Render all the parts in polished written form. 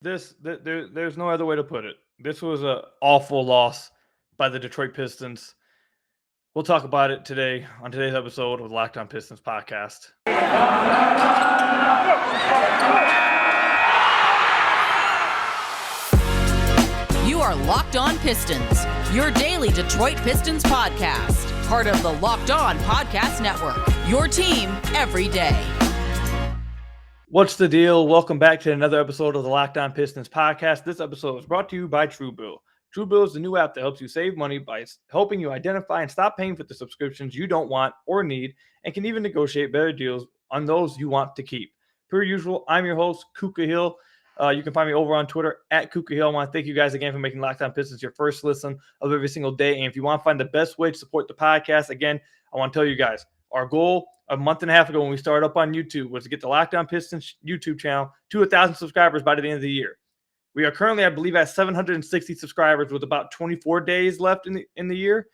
There's no other way to put it. This was an awful loss by the Detroit Pistons. We'll talk about it today on today's episode of the Locked On Pistons podcast. You are Locked On Pistons, your daily Detroit Pistons podcast, part of the Locked On Podcast Network, your team every day. What's the deal? Welcome back to another episode of the Locked On Pistons podcast. This episode is brought to you by TrueBill. TrueBill is the new app that helps you save money by helping you identify and stop paying for the subscriptions you don't want or need, and can even negotiate better deals on those you want to keep. Per usual, I'm your host, Kuka Hill. You can find me over on Twitter at Kuka Hill. I want to thank you guys again for making Locked On Pistons your first listen of every single day. And if you want to find the best way to support the podcast, again, I want to tell you guys, our goal a month and a half ago when we started up on YouTube was to get the Locked On Pistons YouTube channel to 1,000 subscribers by the end of the year. We are currently, I believe, at 760 subscribers with about 24 days left in the year.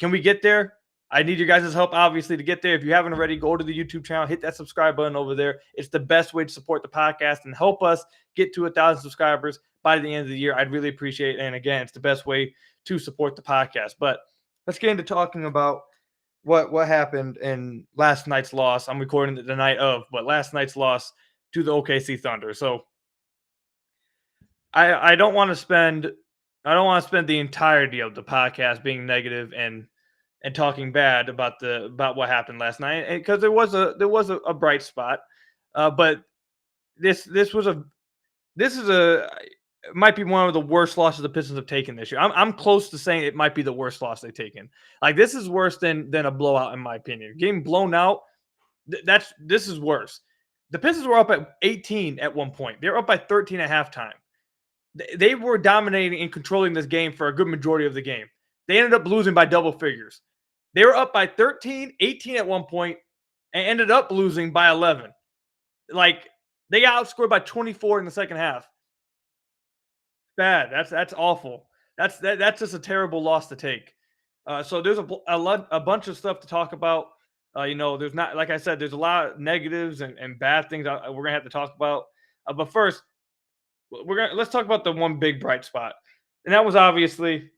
Can we get there? I need your guys' help, obviously, to get there. If you haven't already, go to the YouTube channel, hit that subscribe button over there. It's the best way to support the podcast and help us get to 1,000 subscribers by the end of the year. I'd really appreciate it. And again, it's the best way to support the podcast. But let's get into talking about what happened in last night's loss. I'm recording it the night of, but last night's loss to the OKC Thunder. So I don't want to spend the entirety of the podcast being negative and talking bad about what happened last night, because there was a bright spot, but this might be one of the worst losses the Pistons have taken this year. I'm close to saying it might be the worst loss they've taken. Like, this is worse than a blowout, in my opinion. Getting blown out, this is worse. The Pistons were up at 18 at one point. They were up by 13 at halftime. They were dominating and controlling this game for a good majority of the game. They ended up losing by double figures. They were up by 13, 18 at one point, and ended up losing by 11. Like, they got outscored by 24 in the second half. Bad. That's awful. That's just a terrible loss to take. So there's a bunch of stuff to talk about. There's not, like I said, there's a lot of negatives and bad things we're gonna have to talk about. But first, let's talk about the one big bright spot, and that was obviously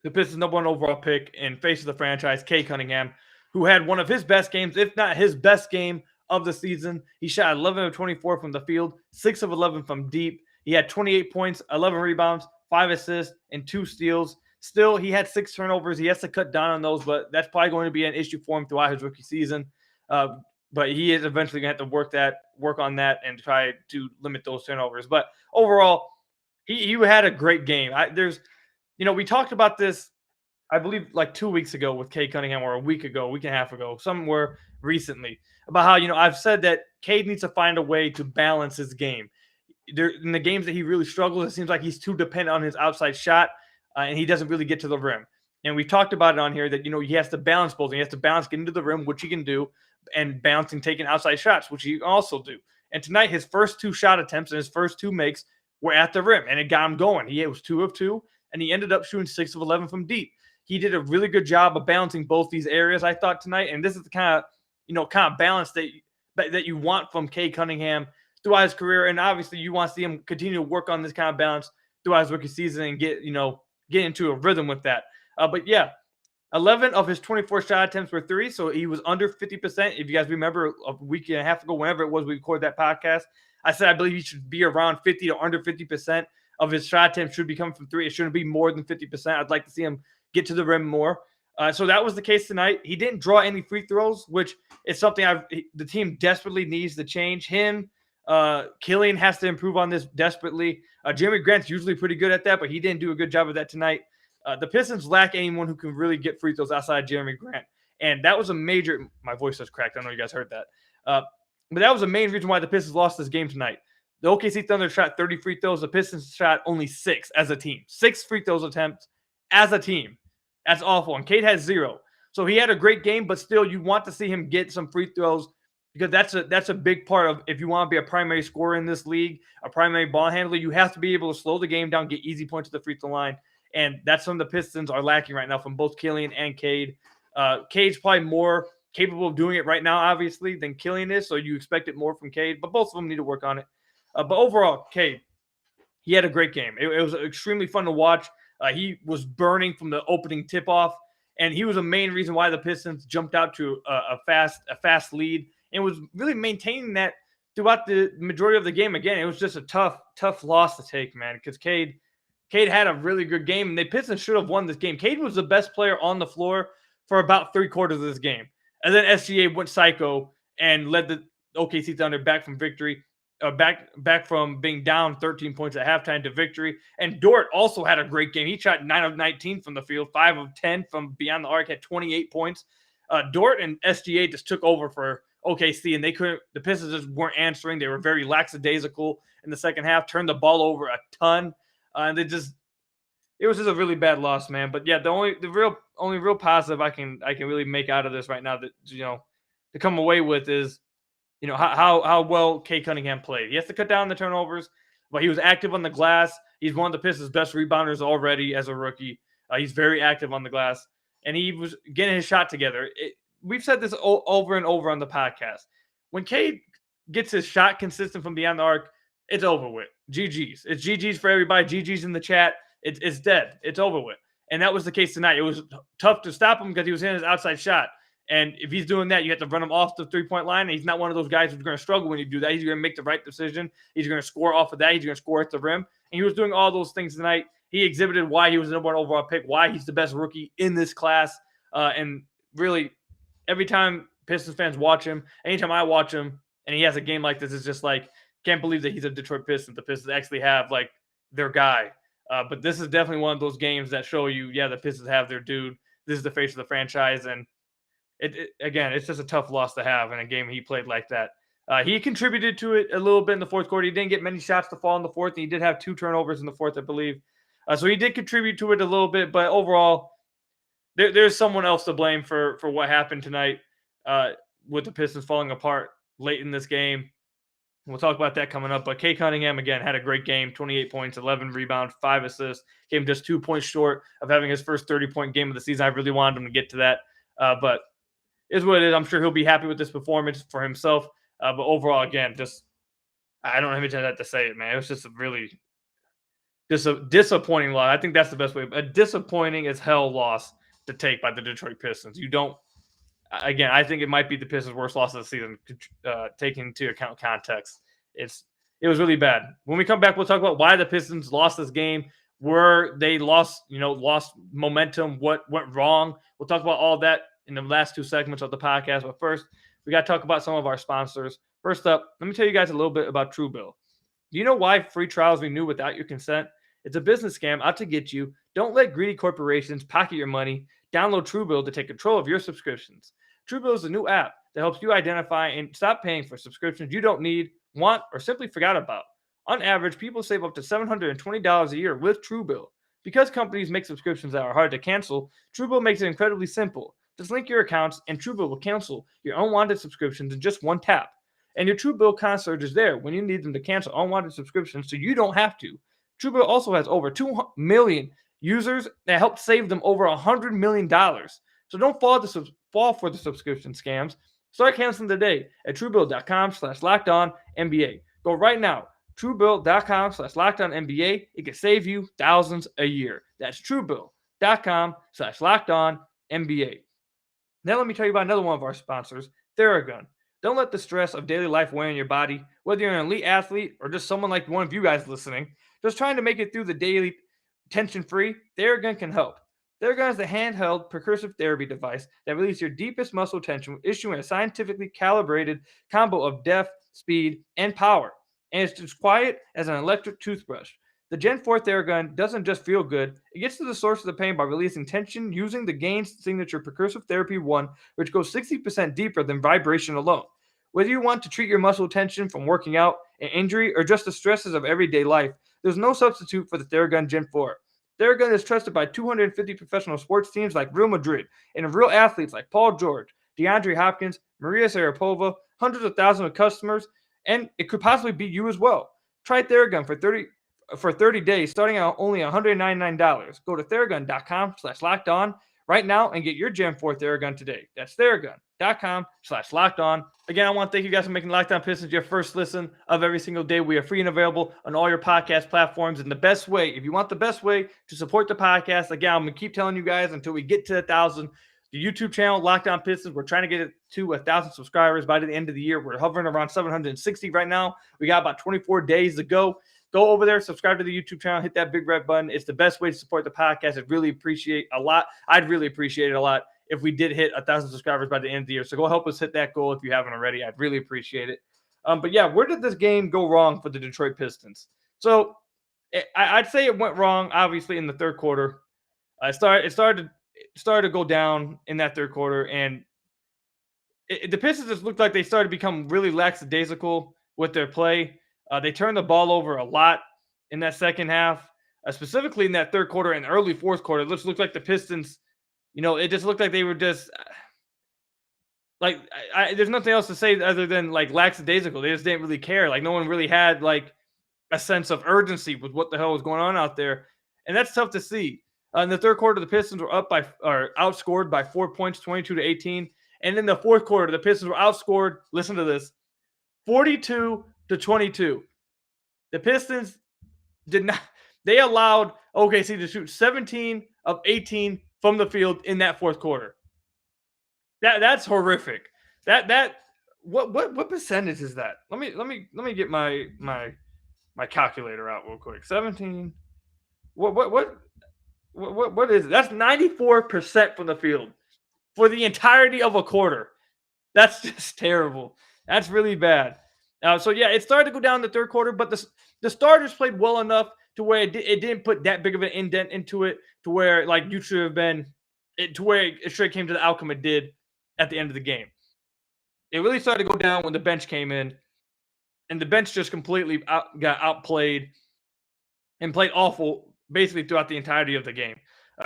the Pistons' #1 overall pick and face of the franchise, Cade Cunningham, who had one of his best games, if not his best game of the season. He shot 11 of 24 from the field, 6 of 11 from deep. He had 28 points, 11 rebounds, 5 assists, and 2 steals. Still, he had 6 turnovers. He has to cut down on those, but that's probably going to be an issue for him throughout his rookie season. But he is eventually going to have to work on that and try to limit those turnovers. But overall, he had a great game. We talked about this, I believe, like 2 weeks ago with Cade Cunningham, or a week and a half ago, somewhere recently, about how, I've said that Cade needs to find a way to balance his game. In the games that he really struggles, it seems like he's too dependent on his outside shot, and he doesn't really get to the rim. And we talked about it on here that, he has to balance both. He has to balance getting to the rim, which he can do, and balancing taking outside shots, which he can also do. And tonight, his first 2 shot attempts and his first 2 makes were at the rim, and it got him going. He was 2 of 2, and he ended up shooting 6 of 11 from deep. He did a really good job of balancing both these areas, I thought, tonight. And this is the kind of balance that you want from Cade Cunningham throughout his career. And obviously, you want to see him continue to work on this kind of balance throughout his rookie season and get into a rhythm with that. But yeah, 11 of his 24 shot attempts were 3, so he was under 50%. If you guys remember a week and a half ago, whenever it was we recorded that podcast, I said I believe he should be around 50 to under 50% of his shot attempts should be coming from 3. It shouldn't be more than 50%. I'd like to see him get to the rim more. So that was the case tonight. He didn't draw any free throws, which is something the team desperately needs to change. Killian has to improve on this desperately. Jeremy Grant's usually pretty good at that, but he didn't do a good job of that tonight. The Pistons lack anyone who can really get free throws outside Jeremy Grant. And that was a major – my voice was cracked. I know you guys heard that. But that was the main reason why the Pistons lost this game tonight. The OKC Thunder shot 30 free throws. The Pistons shot only 6 as a team. 6 free throws attempts as a team. That's awful. And Cade has 0. So he had a great game, but still you want to see him get some free throws, because that's a big part of, if you want to be a primary scorer in this league, a primary ball handler, you have to be able to slow the game down, get easy points to the free throw line. And that's something the Pistons are lacking right now from both Killian and Cade. Cade's probably more capable of doing it right now, obviously, than Killian is, so you expect it more from Cade, but both of them need to work on it. But overall, Cade, he had a great game. It was extremely fun to watch. He was burning from the opening tip-off, and he was a main reason why the Pistons jumped out to a fast lead, and was really maintaining that throughout the majority of the game. Again, it was just a tough loss to take, man, because Cade had a really good game, and the Pistons should have won this game. Cade was the best player on the floor for about 3/4 of this game, and then SGA went psycho and led the OKC Thunder back from victory. Back from being down 13 points at halftime to victory. And Dort also had a great game. He shot 9 of 19 from the field, 5 of 10 from beyond the arc, had 28 points. Dort and SGA just took over for OKC, and the Pistons just weren't answering. They were very lackadaisical in the second half, turned the ball over a ton. And it was just a really bad loss, man. But yeah, the only real positive I can really make out of this right now, that to come away with, is how well Cade Cunningham played. He has to cut down the turnovers, but he was active on the glass. He's one of the Pistons' best rebounders already as a rookie. He's very active on the glass, and he was getting his shot together. We've said this over and over on the podcast. When Cade gets his shot consistent from beyond the arc, it's over with. GG's. It's GG's for everybody. GG's in the chat. It's dead. It's over with. And that was the case tonight. It was tough to stop him because he was hitting his outside shot. And if he's doing that, you have to run him off the three-point line. And he's not one of those guys who's going to struggle when you do that. He's going to make the right decision. He's going to score off of that. He's going to score at the rim. And he was doing all those things tonight. He exhibited why he was the number 1 overall pick, why he's the best rookie in this class. And really, every time Pistons fans watch him, anytime I watch him, and he has a game like this, it's just like, can't believe that he's a Detroit Piston. The Pistons actually have, like, their guy. But this is definitely one of those games that show you, yeah, the Pistons have their dude. This is the face of the franchise. And again, it's just a tough loss to have in a game he played like that. He contributed to it a little bit in the fourth quarter. He didn't get many shots to fall in the fourth, and he did have 2 turnovers in the fourth, I believe. So he did contribute to it a little bit, but overall, there's someone else to blame for what happened tonight with the Pistons falling apart late in this game. We'll talk about that coming up. But Cade Cunningham, again, had a great game, 28 points, 11 rebounds, 5 assists. Came just 2 points short of having his first 30-point game of the season. I really wanted him to get to that. But is what it is. I'm sure he'll be happy with this performance for himself. But overall, again, just I don't have anything to say it, man. It was just a disappointing loss. I think that's the best way. A disappointing as hell loss to take by the Detroit Pistons. Again, I think it might be the Pistons' worst loss of the season, taking into account context. It was really bad. When we come back, we'll talk about why the Pistons lost this game, where they lost momentum, what went wrong. We'll talk about all that in the last 2 segments of the podcast. But first, we got to talk about some of our sponsors. First up, let me tell you guys a little bit about TrueBill. Do you know why free trials renew without your consent? It's a business scam out to get you. Don't let greedy corporations pocket your money. Download TrueBill to take control of your subscriptions. TrueBill is a new app that helps you identify and stop paying for subscriptions you don't need, want, or simply forgot about. On average, people save up to $720 a year with TrueBill. Because companies make subscriptions that are hard to cancel, TrueBill makes it incredibly simple. Just link your accounts, and TrueBill will cancel your unwanted subscriptions in just one tap. And your TrueBill concierge is there when you need them to cancel unwanted subscriptions, so you don't have to. TrueBill also has over 2 million users that helped save them over $100 million. So don't fall for the subscription scams. Start canceling today at TrueBill.com/LockedOnNBA. Go right now. TrueBill.com/LockedOnNBA. It can save you thousands a year. That's TrueBill.com/LockedOnNBA. Now let me tell you about another one of our sponsors, Theragun. Don't let the stress of daily life weigh on your body. Whether you're an elite athlete or just someone like one of you guys listening, just trying to make it through the daily tension-free, Theragun can help. Theragun is a handheld percussive therapy device that releases your deepest muscle tension, issuing a scientifically calibrated combo of depth, speed, and power. And it's as quiet as an electric toothbrush. The Gen 4 Theragun doesn't just feel good, it gets to the source of the pain by releasing tension using the Gain's signature percussive therapy 1, which goes 60% deeper than vibration alone. Whether you want to treat your muscle tension from working out, an injury, or just the stresses of everyday life, there's no substitute for the Theragun Gen 4. Theragun is trusted by 250 professional sports teams like Real Madrid and real athletes like Paul George, DeAndre Hopkins, Maria Sharapova, hundreds of thousands of customers, and it could possibly be you as well. Try Theragun for 30 days, starting at only $199. Go to Theragun.com/LockedOn right now and get your Gen 4 Theragun today. That's Theragun.com/LockedOn. youtube.com/lockedon. Again, I want to thank you guys for making Locked On Pistons your first listen of every single day. We are free and available on all your podcast platforms. And the best way, if you want the best way to support the podcast, again, I'm going to keep telling you guys until we get to 1,000. The YouTube channel, Locked On Pistons, we're trying to get it to 1,000 subscribers by the end of the year. We're hovering around 760 right now. We got about 24 days to go. Go over there, subscribe to the YouTube channel, hit that big red button. It's the best way to support the podcast. I'd really appreciate a lot. I'd really appreciate it a lot if we did hit 1,000 subscribers by the end of the year. So go help us hit that goal if you haven't already. I'd really appreciate it. But yeah, where did this game go wrong for the Detroit Pistons? So I'd say it went wrong, obviously, in the third quarter. It started to go down in that third quarter, and the Pistons just looked like they started to become really lackadaisical with their play. They turned the ball over a lot in that second half, specifically in that third quarter and early fourth quarter. It just looked like the Pistons, it just looked like they were just like, there's nothing else to say other than like lackadaisical. They just didn't really care. Like no one really had like a sense of urgency with what the hell was going on out there. And that's tough to see. In the third quarter, the Pistons were outscored by 4 points, 22-18. And in the fourth quarter, the Pistons were outscored, listen to this, 42-22. The Pistons they allowed OKC to shoot 17 of 18 from the field in that fourth quarter. That's horrific. What percentage is that? Let me get my calculator out real quick. 17. What is it? That's 94% from the field for the entirety of a quarter. That's just terrible. That's really bad. So yeah, it started to go down in the third quarter, but the starters played well enough to where it didn't put that big of an indent into it to where like you should have been to where it straight came to the outcome it did at the end of the game. It really started to go down when the bench came in, and the bench just completely got outplayed and played awful basically throughout the entirety of the game.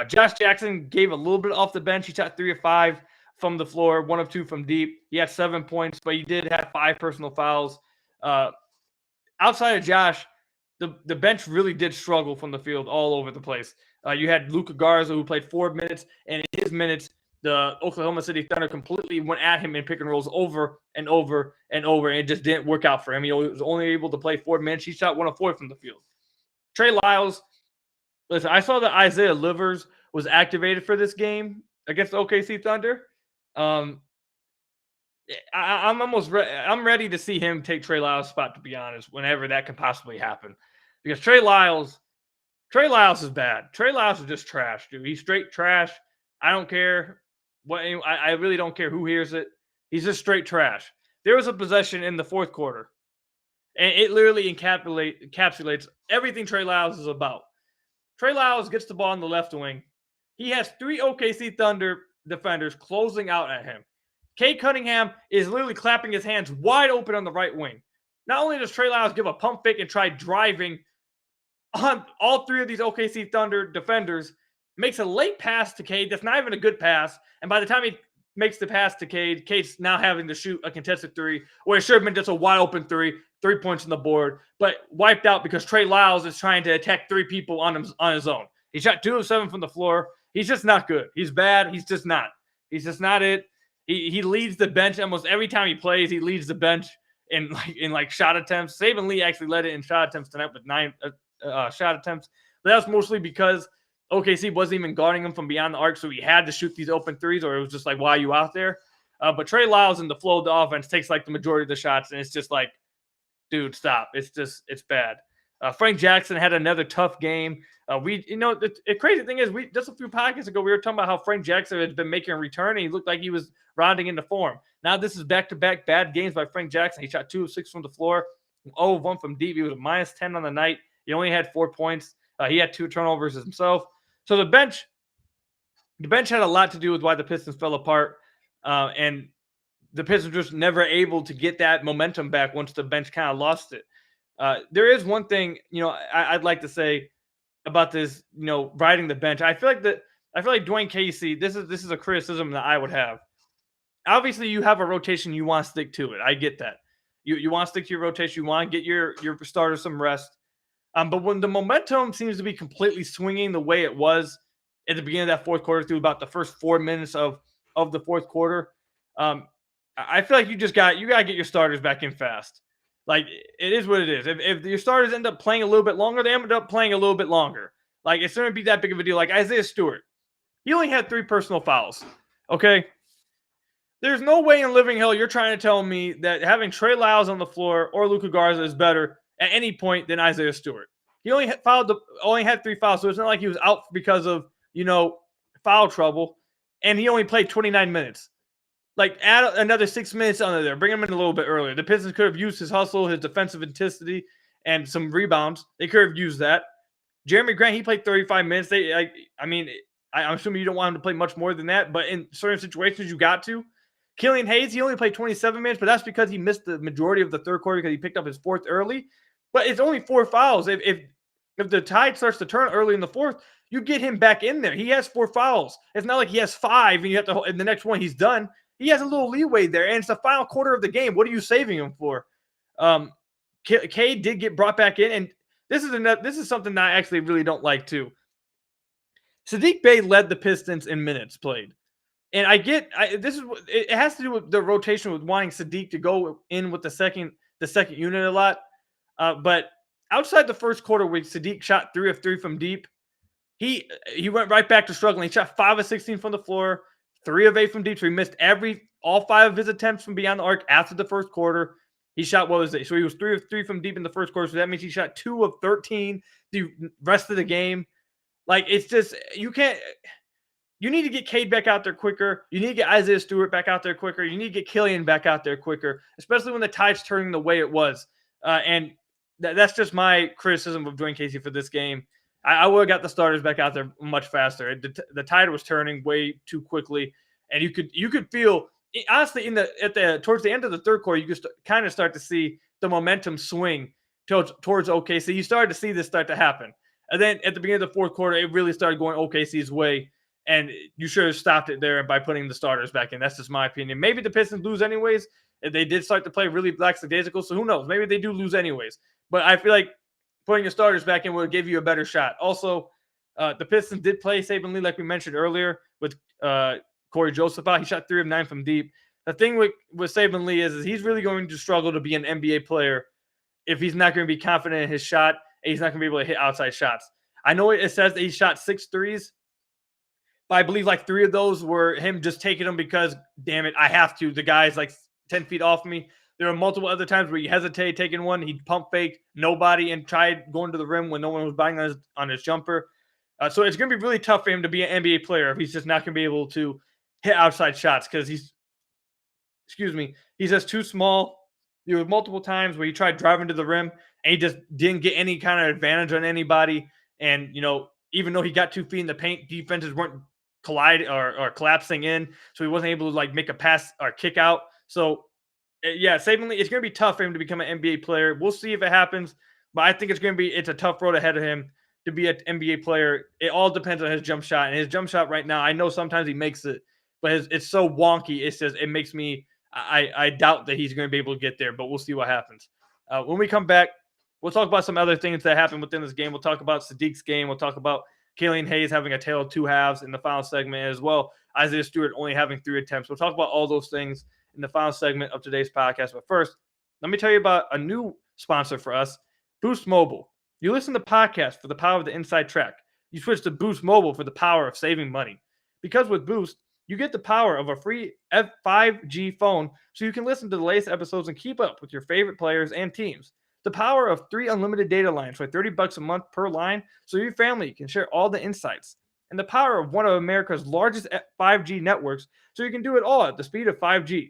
Josh Jackson gave a little bit off the bench. He shot 3 of 5 from the floor, 1 of 2 from deep. He had 7 points, but he did have 5 personal fouls. Outside of Josh, the bench really did struggle from the field all over the place. You had Luka Garza, who played 4 minutes, and in his minutes, the Oklahoma City Thunder completely went at him in pick and rolls over and over and over, and it just didn't work out for him. He was only able to play 4 minutes. He shot 1 of 4 from the field. Trey Lyles, listen, I saw that Isaiah Livers was activated for this game against the OKC Thunder. I'm ready to see him take Trey Lyles' spot, to be honest, whenever that can possibly happen. Because Trey Lyles is bad. Trey Lyles is just trash, dude. He's straight trash. I don't care I really don't care who hears it. He's just straight trash. There was a possession in the fourth quarter, and it literally encapsulates everything Trey Lyles is about. Trey Lyles gets the ball on the left wing. He has 3 OKC Thunder defenders closing out at him. Cade Cunningham is literally clapping his hands wide open on the right wing. Not only does Trey Lyles give a pump fake and try driving on all 3 of these OKC Thunder defenders, makes a late pass to Cade. That's not even a good pass. And by the time he makes the pass to Cade, Cade's now having to shoot a contested 3, where it should have been just a wide open 3 points on the board, but wiped out because Trey Lyles is trying to attack 3 people on his own. He shot 2 of 7 from the floor. He's just not good. He's bad. He's just not it. He leads the bench almost every time he plays. He leads the bench in shot attempts. Saban Lee actually led it in shot attempts tonight with 9 shot attempts. But that was mostly because OKC wasn't even guarding him from beyond the arc, so he had to shoot these open 3s, or it was just like, why are you out there? But Trey Lyles in the flow of the offense takes like the majority of the shots, and it's just like, dude, stop. It's bad. Frank Jackson had another tough game. The crazy thing is, just a few podcasts ago, we were talking about how Frank Jackson had been making a return, and he looked like he was rounding into form. Now this is back-to-back bad games by Frank Jackson. He shot 2 of 6 from the floor, 0 of 1 from deep. He was a -10 on the night. He only had 4 points. He had 2 turnovers himself. So the bench had a lot to do with why the Pistons fell apart, and the Pistons just never able to get that momentum back once the bench kind of lost it. There is one thing, I'd like to say about this, riding the bench. I feel like Dwayne Casey, this is a criticism that I would have. Obviously, you have a rotation, you want to stick to it. I get that. You want to stick to your rotation, you want to get your starters some rest. But when the momentum seems to be completely swinging the way it was at the beginning of that fourth quarter through about the first 4 minutes of the fourth quarter, I feel like you got to get your starters back in fast. Like, it is what it is. If your starters end up playing a little bit longer, they end up playing a little bit longer. Like, it's going to be that big of a deal. Like Isaiah Stewart, he only had 3 personal fouls. Okay. There's no way in living hell you're trying to tell me that having Trey Lyles on the floor or Luka Garza is better at any point than Isaiah Stewart. He only had 3 fouls, so it's not like he was out because of, foul trouble, and he only played 29 minutes. Like, add another 6 minutes under there. Bring him in a little bit earlier. The Pistons could have used his hustle, his defensive intensity, and some rebounds. They could have used that. Jeremy Grant, he played 35 minutes. I'm assuming you don't want him to play much more than that, but in certain situations, you got to. Killian Hayes, he only played 27 minutes, but that's because he missed the majority of the third quarter because he picked up his 4th early. But it's only 4 fouls. If the tide starts to turn early in the 4th, you get him back in there. He has 4 fouls. It's not like he has 5 and you have to, in the next one he's done. He has a little leeway there, and it's the final quarter of the game. What are you saving him for? Cade did get brought back in, and this is something that I actually really don't like too. Saddiq Bey led the Pistons in minutes played. And it has to do with the rotation with wanting Saddiq to go in with the second unit a lot. But outside the first quarter, where Saddiq shot 3 of 3 from deep, he went right back to struggling. He shot 5 of 16 from the floor, 3 of 8 from deep. So he missed all 5 of his attempts from beyond the arc after the first quarter. He shot, what was it? So he was 3 of 3 from deep in the first quarter. So that means he shot 2 of 13 the rest of the game. Like, it's just, you need to get Cade back out there quicker. You need to get Isaiah Stewart back out there quicker. You need to get Killian back out there quicker, especially when the tide's turning the way it was. And that's just my criticism of Dwayne Casey for this game. I would have got the starters back out there much faster. The tide was turning way too quickly, and you could feel, honestly, towards the end of the third quarter, you could kind of start to see the momentum swing towards OKC. You started to see this start to happen, and then at the beginning of the fourth quarter, it really started going OKC's way. And you should have stopped it there by putting the starters back in. That's just my opinion. Maybe the Pistons lose anyways. If they did start to play really lackadaisical, so who knows? Maybe they do lose anyways. But I feel like putting your starters back in would give you a better shot. Also, the Pistons did play Saben Lee, like we mentioned earlier, with Corey Joseph out. He shot 3 of 9 from deep. The thing with Saben Lee is he's really going to struggle to be an NBA player if he's not going to be confident in his shot and he's not going to be able to hit outside shots. I know it says that he shot 6 threes, but I believe like 3 of those were him just taking them because, damn it, I have to. The guy's like 10 feet off me. There were multiple other times where he hesitated taking one. He pump faked nobody and tried going to the rim when no one was buying on his jumper. So it's going to be really tough for him to be an NBA player if he's just not going to be able to hit outside shots because he's just too small. There were multiple times where he tried driving to the rim and he just didn't get any kind of advantage on anybody. And, even though he got 2 feet in the paint, defenses weren't collapsing in, so he wasn't able to like make a pass or kick out. So yeah, Saben Lee, it's going to be tough for him to become an NBA player. We'll see if it happens, but I think it's a tough road ahead of him to be an NBA player. It all depends on his jump shot, and his jump shot right now, I know sometimes he makes it, but it's so wonky. It makes me I doubt that he's going to be able to get there, but we'll see what happens. When we come back, we'll talk about some other things that happened within this game. We'll talk about Saddiq's game. We'll talk about Killian Hayes having a tale of 2 halves in the final segment as well. Isaiah Stewart only having 3 attempts. We'll talk about all those things in the final segment of today's podcast. But first, let me tell you about a new sponsor for us, Boost Mobile. You listen to podcasts for the power of the inside track. You switch to Boost Mobile for the power of saving money. Because with Boost, you get the power of a free 5G phone so you can listen to the latest episodes and keep up with your favorite players and teams. The power of 3 unlimited data lines for $30 a month per line so your family can share all the insights. And the power of one of America's largest 5G networks so you can do it all at the speed of 5G.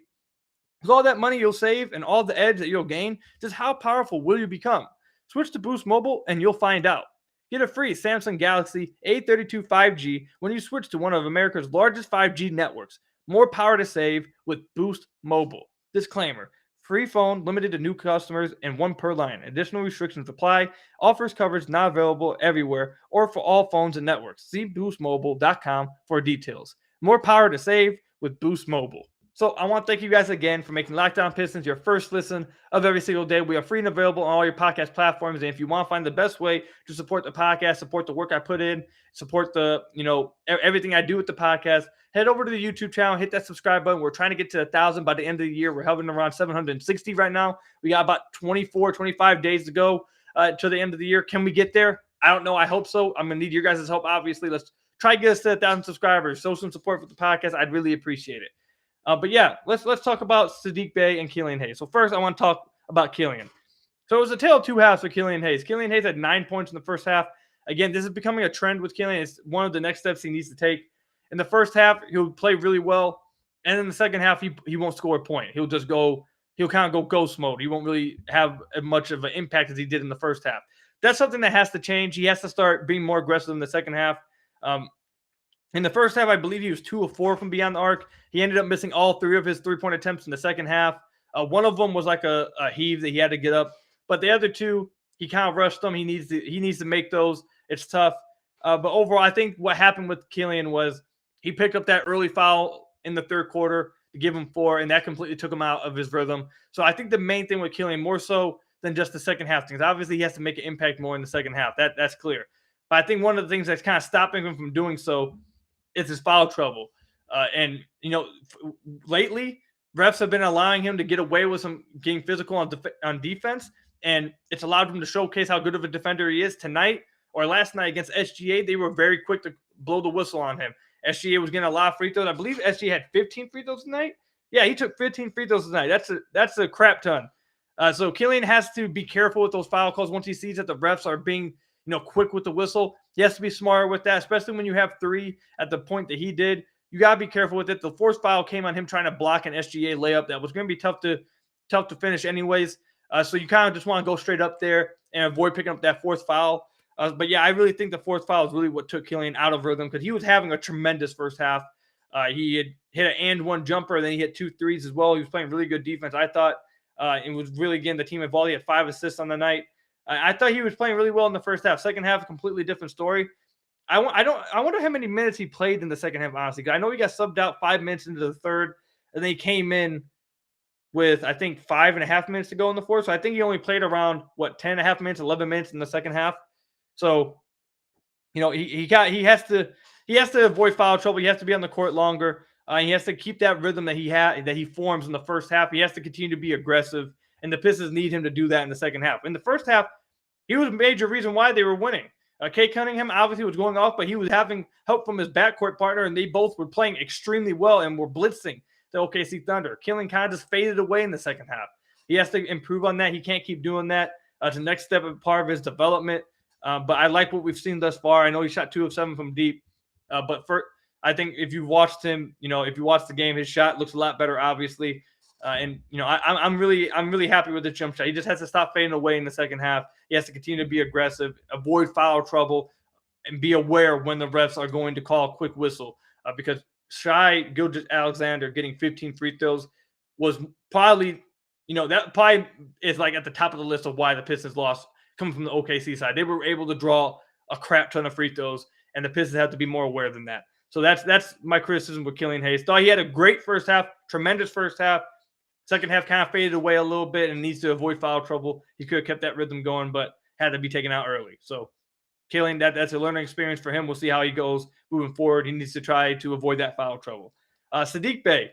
With all that money you'll save and all the edge that you'll gain, just how powerful will you become? Switch to Boost Mobile and you'll find out. Get a free Samsung Galaxy A32 5G when you switch to one of America's largest 5G networks. More power to save with Boost Mobile. Disclaimer. Free phone limited to new customers and 1 per line. Additional restrictions apply. Offers coverage not available everywhere or for all phones and networks. See boostmobile.com for details. More power to save with Boost Mobile. So I want to thank you guys again for making Locked On Pistons your first listen of every single day. We are free and available on all your podcast platforms. And if you want to find the best way to support the podcast, support the work I put in, support the, everything I do with the podcast, head over to the YouTube channel, hit that subscribe button. We're trying to get to 1,000 by the end of the year. We're hovering around 760 right now. We got about 24, 25 days to go to the end of the year. Can we get there? I don't know. I hope so. I'm going to need your guys' help, obviously. Let's try to get us to 1,000 subscribers. Show some support for the podcast. I'd really appreciate it. But yeah, let's talk about Saddiq Bey and Killian Hayes. So first, I want to talk about Killian. So it was a tale of two halves for Killian Hayes. Killian Hayes had 9 points in the first half. Again, this is becoming a trend with Killian. It's one of the next steps he needs to take. In the first half, he'll play really well. And in the second half, he won't score a point. He'll kind of go ghost mode. He won't really have as much of an impact as he did in the first half. That's something that has to change. He has to start being more aggressive in the second half. In the first half, I believe he was 2 of 4 from beyond the arc. He ended up missing all 3 of his three-point attempts in the second half. One of them was like a heave that he had to get up. But the other 2, he kind of rushed them. He needs to make those. It's tough. But overall, I think what happened with Killian was he picked up that early foul in the third quarter to give him 4, and that completely took him out of his rhythm. So I think the main thing with Killian, more so than just the second half things, obviously he has to make an impact more in the second half. That's clear. But I think one of the things that's kind of stopping him from doing so is his foul trouble. Lately, refs have been allowing him to get away with some getting physical on defense, and it's allowed him to showcase how good of a defender he is. Tonight or last night against SGA, they were very quick to blow the whistle on him. SGA was getting a lot of free throws. I believe SGA had 15 free throws tonight. Yeah, he took 15 free throws tonight. That's a crap ton. So Killian has to be careful with those foul calls once he sees that the refs are being quick with the whistle. He has to be smarter with that, especially when you have 3 at the point that he did. You got to be careful with it. The forced foul came on him trying to block an SGA layup that was going to be tough to finish anyways. So you kind of just want to go straight up there and avoid picking up that fourth foul. But yeah, I really think the fourth foul is really what took Killian out of rhythm because he was having a tremendous first half. He had hit an and one jumper, then he hit 2 threes as well. He was playing really good defense. I thought it was really getting the team involved. He had 5 assists on the night. I thought he was playing really well in the first half. Second half, a completely different story. I wonder how many minutes he played in the second half, honestly. I know he got subbed out 5 minutes into the third, and then he came in with, I think, 5.5 minutes to go in the fourth. So I think he only played around, 10.5 minutes, 11 minutes in the second half. So, he has to avoid foul trouble. He has to be on the court longer. He has to keep that rhythm that he forms in the first half. He has to continue to be aggressive, and the Pistons need him to do that in the second half. In the first half, he was a major reason why they were winning. Cade Cunningham obviously was going off, but he was having help from his backcourt partner, and they both were playing extremely well and were blitzing the OKC Thunder. Killian kind of just faded away in the second half. He has to improve on that. He can't keep doing that. It's the next step of part of his development. But I like what we've seen thus far. I know he shot 2 of 7 from deep, but I think if you watched him, if you watched the game, his shot looks a lot better, obviously. I'm really happy with the jump shot. He just has to stop fading away in the second half. He has to continue to be aggressive, avoid foul trouble, and be aware when the refs are going to call a quick whistle. Because Gilgeous-Alexander getting 15 free throws was probably, that probably is like at the top of the list of why the Pistons lost coming from the OKC side. They were able to draw a crap ton of free throws, and the Pistons have to be more aware than that. So that's my criticism with Killian Hayes. Thought he had a great first half, tremendous first half. Second half kind of faded away a little bit and needs to avoid foul trouble. He could have kept that rhythm going, but had to be taken out early. So Killian, that's a learning experience for him. We'll see how he goes moving forward. He needs to try to avoid that foul trouble. Saddiq Bey.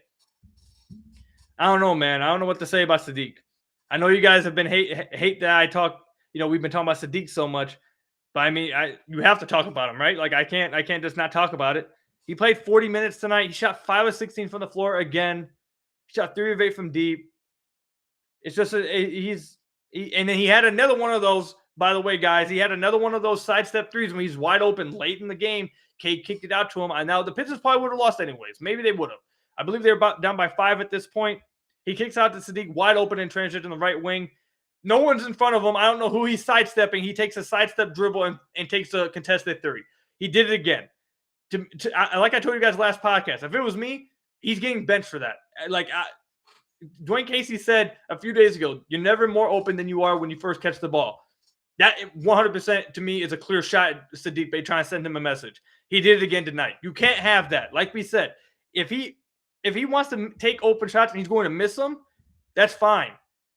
I don't know, man. I don't know what to say about Saddiq. I know you guys have been hate that I talk. We've been talking about Saddiq so much, but I mean, you have to talk about him, right? Like I can't just not talk about it. He played 40 minutes tonight. He shot 5 of 16 from the floor again. He shot 3 of 8 from deep. It's just and then he had another one of those. By the way, guys, he had another one of those sidestep threes when he's wide open late in the game. Cade kicked it out to him. And now the Pistons probably would have lost anyways. Maybe they would have. I believe they were down by 5 at this point. He kicks out to Saddiq wide open in transition in the right wing. No one's in front of him. I don't know who he's sidestepping. He takes a sidestep dribble and takes a contested 3. He did it again. Like I told you guys last podcast, if it was me, he's getting benched for that. Dwayne Casey said a few days ago, you're never more open than you are when you first catch the ball. That 100% to me is a clear shot at Saddiq Bey trying to send him a message. He did it again tonight. You can't have that. Like we said, if he if he wants to take open shots and he's going to miss them, that's fine.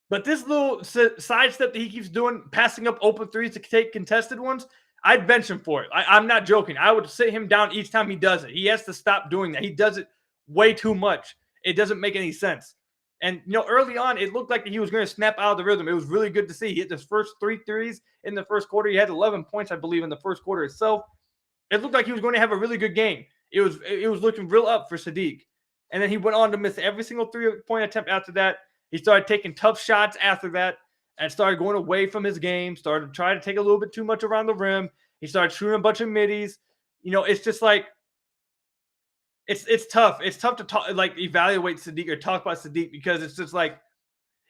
But this little sidestep that he keeps doing, passing up open threes to take contested ones, I'd bench him for it. I'm not joking. I would sit him down each time he does it. He has to stop doing that. He does it way too much. It doesn't make any sense. And, early on, it looked like he was going to snap out of the rhythm. It was really good to see. He hit his first 3 threes in the first quarter. He had 11 points, I believe, in the first quarter itself. It looked like he was going to have a really good game. It was looking real up for Sadiq. And then he went on to miss every single 3-point attempt after that. He started taking tough shots after that and started going away from his game, started trying to take a little bit too much around the rim. He started shooting a bunch of middies. It's just like, it's tough. It's tough to talk, evaluate Sadiq or talk about Sadiq because it's just like,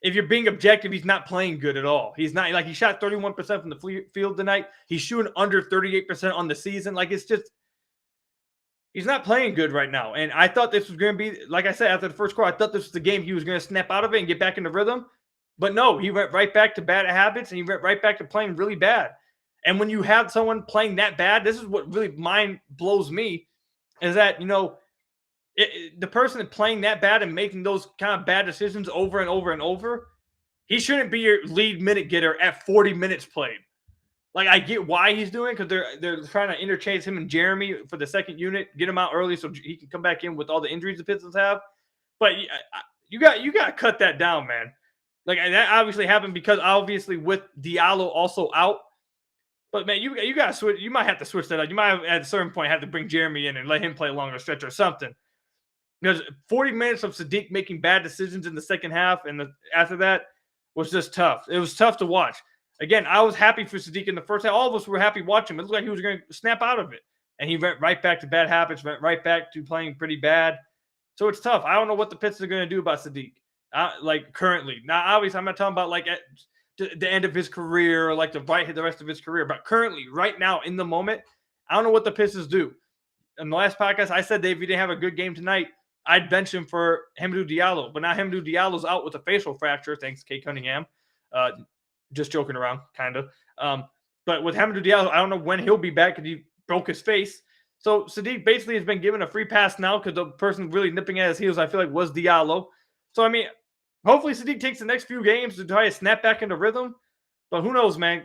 if you're being objective, he's not playing good at all. He's not, he shot 31% from the field tonight. He's shooting under 38% on the season. It's just, he's not playing good right now. And I thought this was going to be, like I said, after the first quarter, I thought this was the game he was going to snap out of it and get back into rhythm. But no, he went right back to bad habits and he went right back to playing really bad. And when you have someone playing that bad, this is what really mind blows me, is that, the person playing that bad and making those kind of bad decisions over and over and over, he shouldn't be your lead minute getter at 40 minutes played. I get why he's doing it because they're trying to interchange him and Jeremy for the second unit, get him out early so he can come back in with all the injuries the Pistons have. But you got to cut that down, man. That obviously happened because obviously with Diallo also out. But man, you got to switch. You might have to switch that out. You might have, at a certain point have to bring Jeremy in and let him play a longer stretch or something. Because 40 minutes of Sadiq making bad decisions in the second half and after that was just tough. It was tough to watch. Again, I was happy for Sadiq in the first half. All of us were happy watching him. It looked like he was going to snap out of it. And he went right back to bad habits, went right back to playing pretty bad. So it's tough. I don't know what the Pistons are going to do about Sadiq, currently. Now, obviously, I'm not talking about at the end of his career or the rest of his career. But currently, right now, in the moment, I don't know what the Pistons do. In the last podcast, I said that if he didn't have a good game tonight, I'd bench him for Hamidou Diallo. But now Hamidou Diallo's out with a facial fracture, thanks to Cade Cunningham. Just joking around, kind of. But with Hamidou Diallo, I don't know when he'll be back because he broke his face. So Sadiq basically has been given a free pass now because the person really nipping at his heels, I feel like, was Diallo. So, hopefully Sadiq takes the next few games to try to snap back into rhythm. But who knows, man?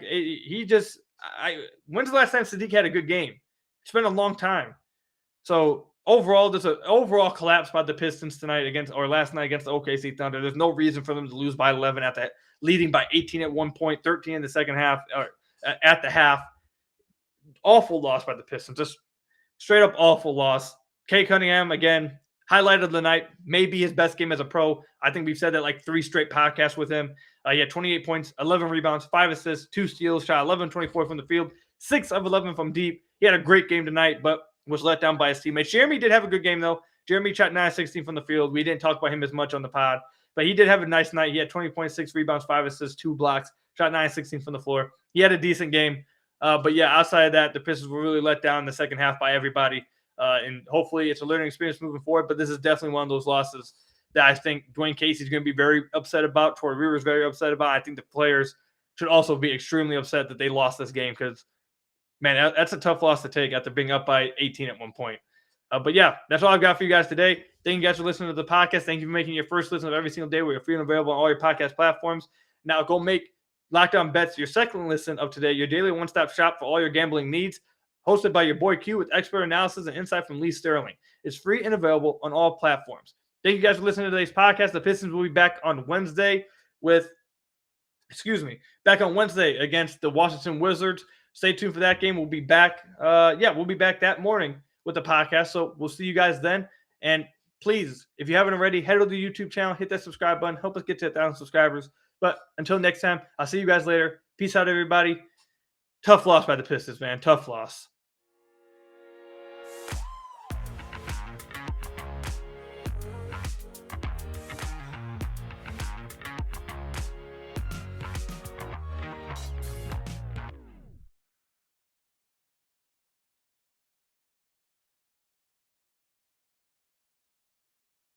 When's the last time Sadiq had a good game? It's been a long time. So overall, there's an overall collapse by the Pistons last night against the OKC Thunder. There's no reason for them to lose by 11 at that, leading by 18 at one point, 13 in the second half, or at the half. Awful loss by the Pistons. Just straight up awful loss. Cade Cunningham, again, highlight of the night, maybe his best game as a pro. I think we've said that 3 straight podcasts with him. He had 28 points, 11 rebounds, 5 assists, 2 steals, shot 11-24 from the field, 6 of 11 from deep. He had a great game tonight, but was let down by his teammates. Jeremy did have a good game, though. Jeremy shot 9-16 from the field. We didn't talk about him as much on the pod, but he did have a nice night. He had 20.6 rebounds, 5 assists, 2 blocks, shot 9-16 from the floor. He had a decent game. But yeah, outside of that, the Pistons were really let down in the second half by everybody. And hopefully it's a learning experience moving forward. But this is definitely one of those losses that I think Dwayne Casey's going to be very upset about. Troy Weaver's very upset about. I think the players should also be extremely upset that they lost this game because, man, that's a tough loss to take after being up by 18 at one point. But yeah, that's all I've got for you guys today. Thank you guys for listening to the podcast. Thank you for making your first listen of every single day. We're free and available on all your podcast platforms. Now go make Locked On Bets your second listen of today, your daily one-stop shop for all your gambling needs. Hosted by your boy Q with expert analysis and insight from Lee Sterling. It's free and available on all platforms. Thank you guys for listening to today's podcast. The Pistons will be back on Wednesday against the Washington Wizards. Stay tuned for that game. We'll be back. We'll be back that morning with the podcast. So we'll see you guys then. And please, if you haven't already, head to the YouTube channel, hit that subscribe button, help us get to 1,000 subscribers. But until next time, I'll see you guys later. Peace out, everybody. Tough loss by the Pistons, man. Tough loss.